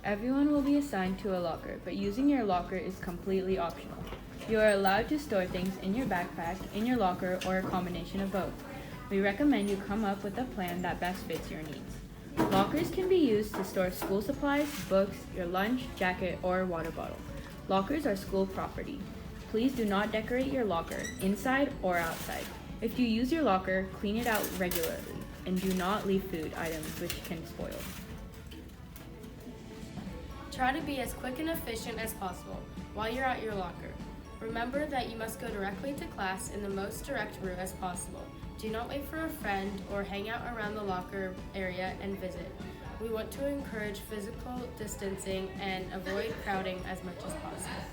Everyone will be assigned to a locker, but using your locker is completely optional. You are allowed to store things in your backpack, in your locker, or a combination of both. We recommend you come up with a plan that best fits your needs. Lockers can be used to store school supplies, books, your lunch, jacket, or water bottle. Lockers are school property. Please do not decorate your locker, inside or outside. If you use your locker, clean it out regularly, and do not leave food items which can spoil. Try to be as quick and efficient as possible while you're at your locker. Remember that you must go directly to class in the most direct route as possible. Do not wait for a friend or hang out around the locker area and visit. We want to encourage physical distancing and avoid crowding as much as possible.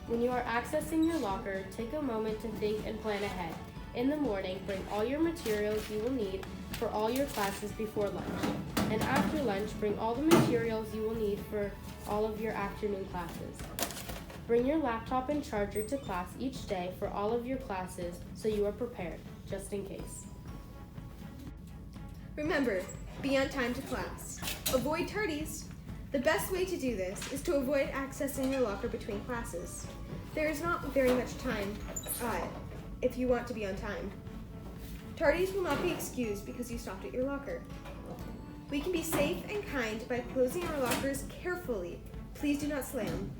When you are accessing your locker, take a moment to think and plan ahead. In the morning, bring all your materials you will need for all your classes before lunch. And after lunch, bring all the materials you will need for all of your afternoon classes. Bring your laptop and charger to class each day for all of your classes so you are prepared, just in case. Remember, be on time to class. Avoid tardies. The best way to do this is to avoid accessing your locker between classes. There is not very much time if you want to be on time. Tardies will not be excused because you stopped at your locker. We can be safe and kind by closing our lockers carefully. Please do not slam.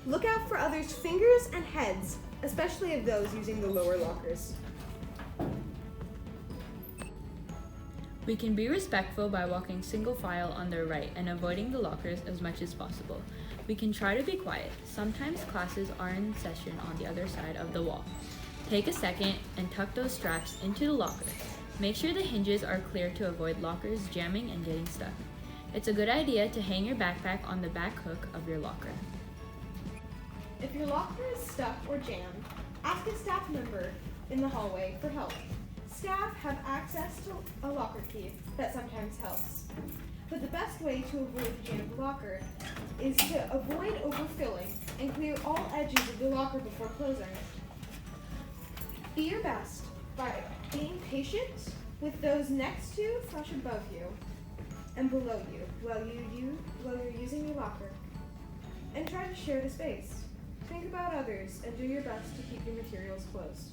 Look out for others' fingers and heads, especially of those using the lower lockers. We can be respectful by walking single file on their right and avoiding the lockers as much as possible. We can try to be quiet. Sometimes classes are in session on the other side of the wall. Take a second and tuck those straps into the locker. Make sure the hinges are clear to avoid lockers jamming and getting stuck. It's a good idea to hang your backpack on the back hook of your locker. If your locker is stuck or jammed, ask a staff member in the hallway for help. Staff have access to a locker key that sometimes helps. But the best way to avoid the jammed locker is to avoid overfilling and clear all edges of the locker before closing. Be your best by being patient with those next to / above you and below you while you're using your locker. And try to share the space. Think about others and do your best to keep your materials close.